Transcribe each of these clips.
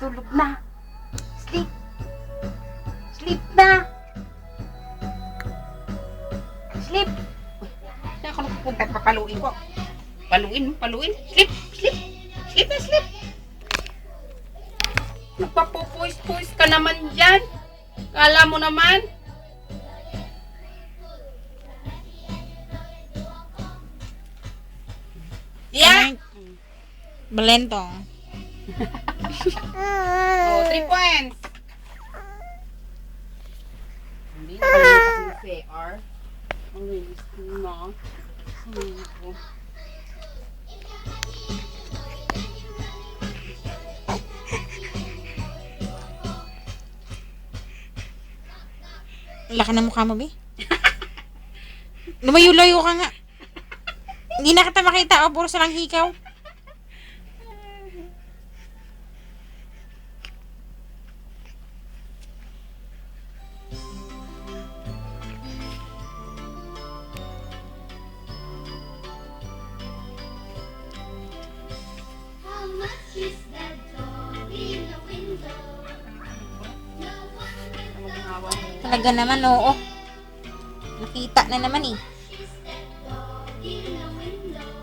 Tulog na. Sleep. Sleep na. Sleep. Saan ka napupunta? Papaluin ko. Paluin. Sleep. Sleep na, sleep. Nagpapupuis-puis ka naman dyan. Kala mo naman. Yeah. Balentong. Oh, 3 points. Hindi na kami kasi CR. Ang linis na. Laki na mukha mo, Bi. Lumayo-layo ka nga. Hindi na kita makita. O, puro salang hikaw. How much is that dog in the window? No one will know. Talaga naman, oo. Nakita na naman eh. Is that dog in the window?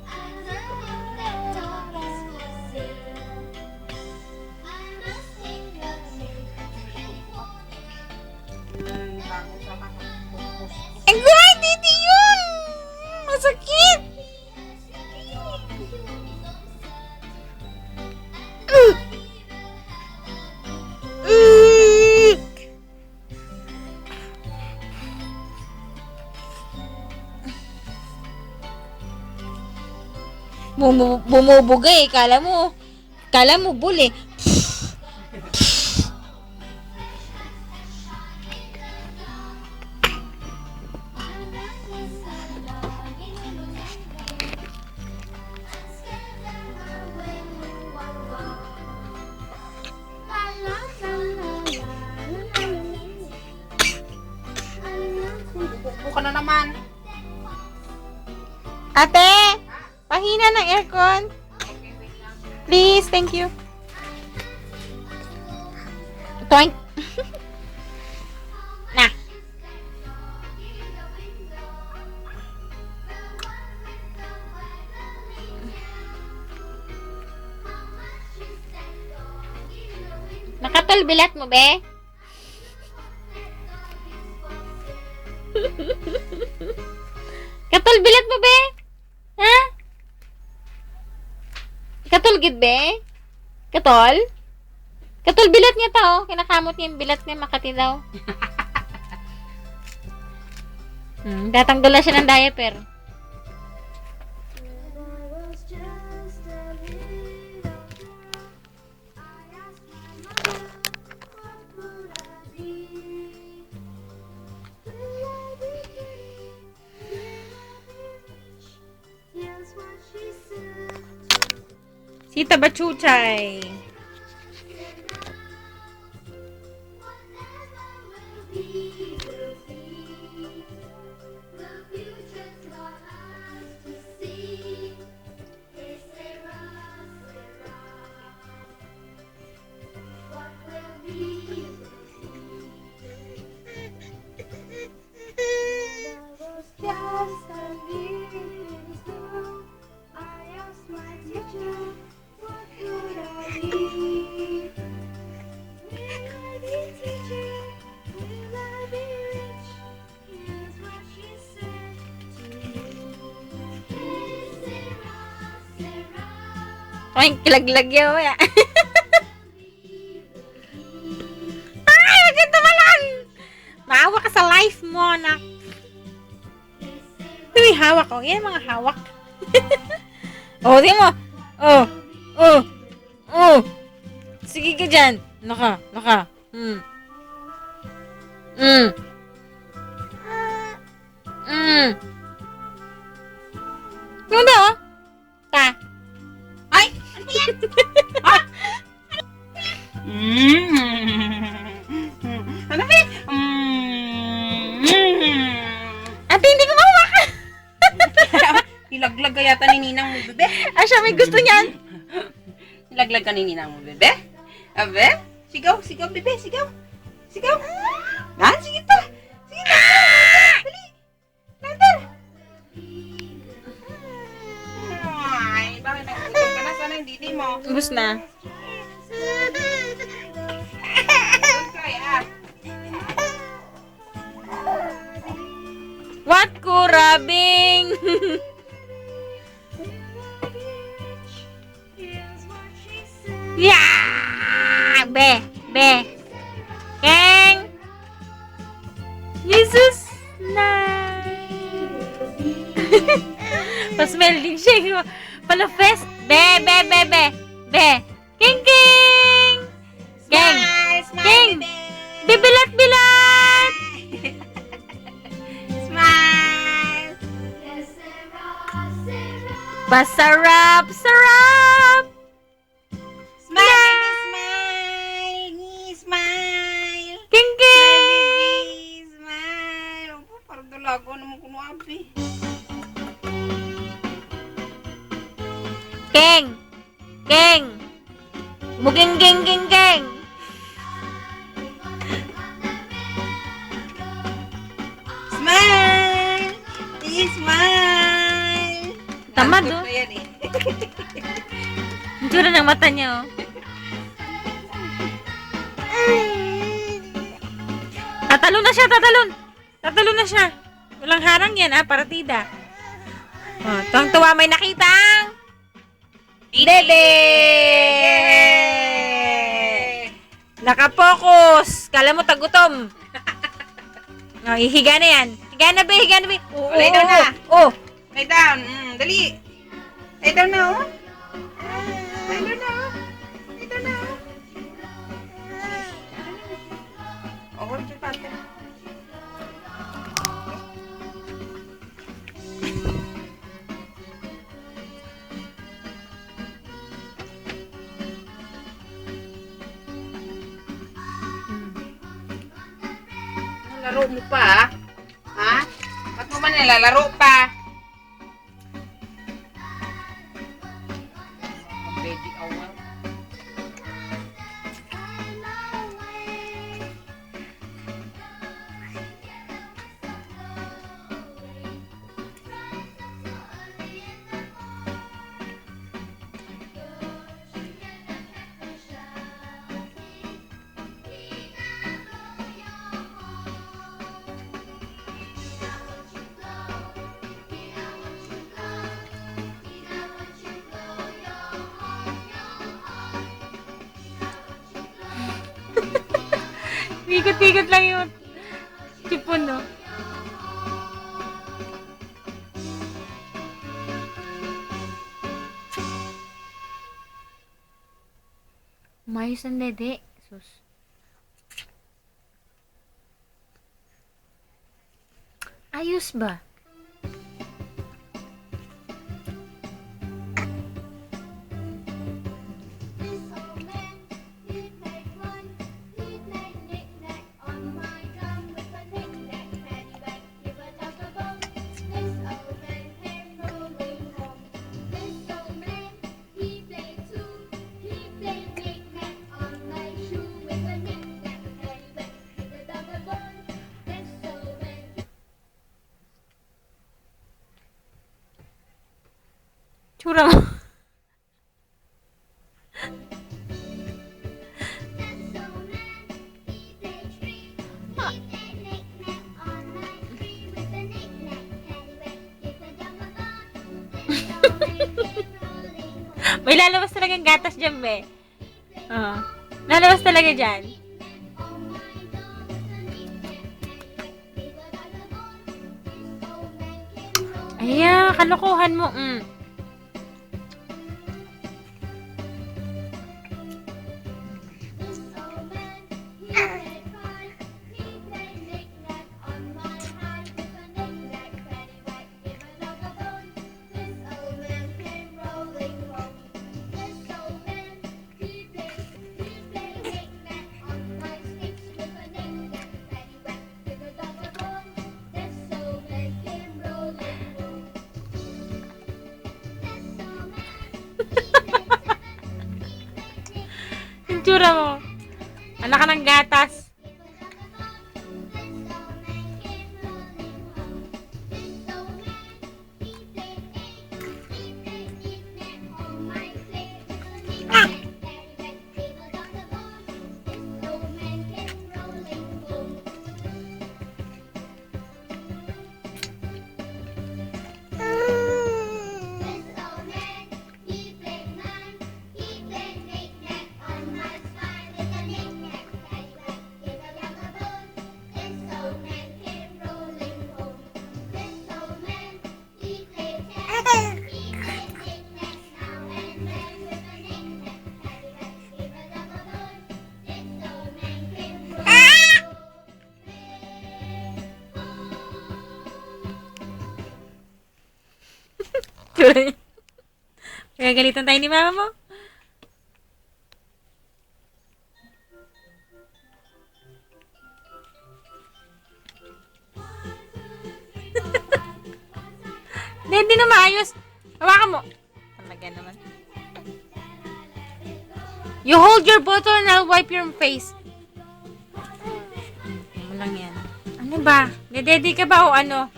I know that dog is for sale. I must take the Agay, dito yun! Masakit! Bumubuga eh. Kala mo bull eh. Buko ka na naman. Ate! Pahina ng aircon. Okay, wait lang. Please, thank you. Toink. Na. Nakatulbilat mo, be? Katulbilat mo, be? Ha? Katol gid be? Katol? Katol bilat niya ta oh. Kinakamot niya yung bilat niya Makati daw. Tatanggal na siya ng diaper. Sita Bachuchay. Ay, kilaglag yaw ya. Ay, maganda malan. Maawa ka sa life mo, anak. Uy, hawak ko. Yan mga hawak. Oh, di mo. Oh. Sige ka dyan. Naka. Ano ba, oh? Ta. Ay! Ano yan? Ano ba yan? Ate, hindi ko mahawakan. Ilaglag ka yata ni Ninang mo, bebe. Siya may gusto niyan. Laglag ka ni ninang mo, bebe. Abe? Sigaw, sigaw, bebe, sigaw. Sigaw. Sige ta. Sige ta. Dali. Lantar. Ay, bakit nagtutok ka na? Sana yung didi mo. Ubus na. Don't cry, ah. What kurabing? Yeah! Be! Keng! Jesus! Na! Pa-smell din siya. Pala-fest! Be! Keng! Keng! Keng! Bibilat-bilat! Smile. Pasarap! Sarap! Smile, baby, smile. Smile. Keng! Keng! Baby, smile. Opo, parang dalago naman kuno abi. Keng! Muging geng! Smile. Smile. Tamad, Nandun oh. na yan, eh. Ang tsura ng mata niya, oh. Tatalon na siya, Tatalon na siya. Walang harang yan, partida. Oh, tuwang-tuwa may nakitang Dede! Nakapokus! Kala mo tagutom. Oh, higa na yan. Higa na ba? Oo, Lay down na. Oh. Lay down. Dali. Lay down na, oh. Lay down na, oh. Lay down na, oh. Oh, hold your button. Laro mo pa, ha? Ba't mo ba nilalaro pa? Baby owl. Ikot-ikot lang yung sipon, no? Umayos ang dede. Sus. Ayos ba? This old man, he played one. He played knick-knack on my drum with a knick-knack, paddywhack, give a dog a bone. This old man came rolling home. This old man, he played two. He played knick-knack on my shoe with a knick-knack, paddywhack, give a dog a bone. This old man. Tsura mo. May lalabas talagang gatas dyan, be. Oo. Lalabas talaga dyan. Ayan, kalokohan mo. itsura mo. Anak ka ng gatas. Itsura niya. Kaya galitan tayo ni mama mo. Hindi na maayos. Hawakan mo. Talaga naman. You hold your bottle and I'll wipe your face. Ano lang yan. Ano ba? Dededi ka ba o ano?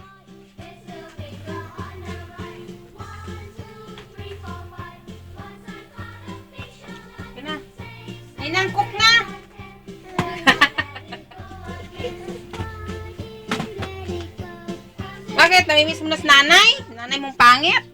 Ay, nangkok na! Bakit? Namimiss mo na si nanay? Nanay mong pangit?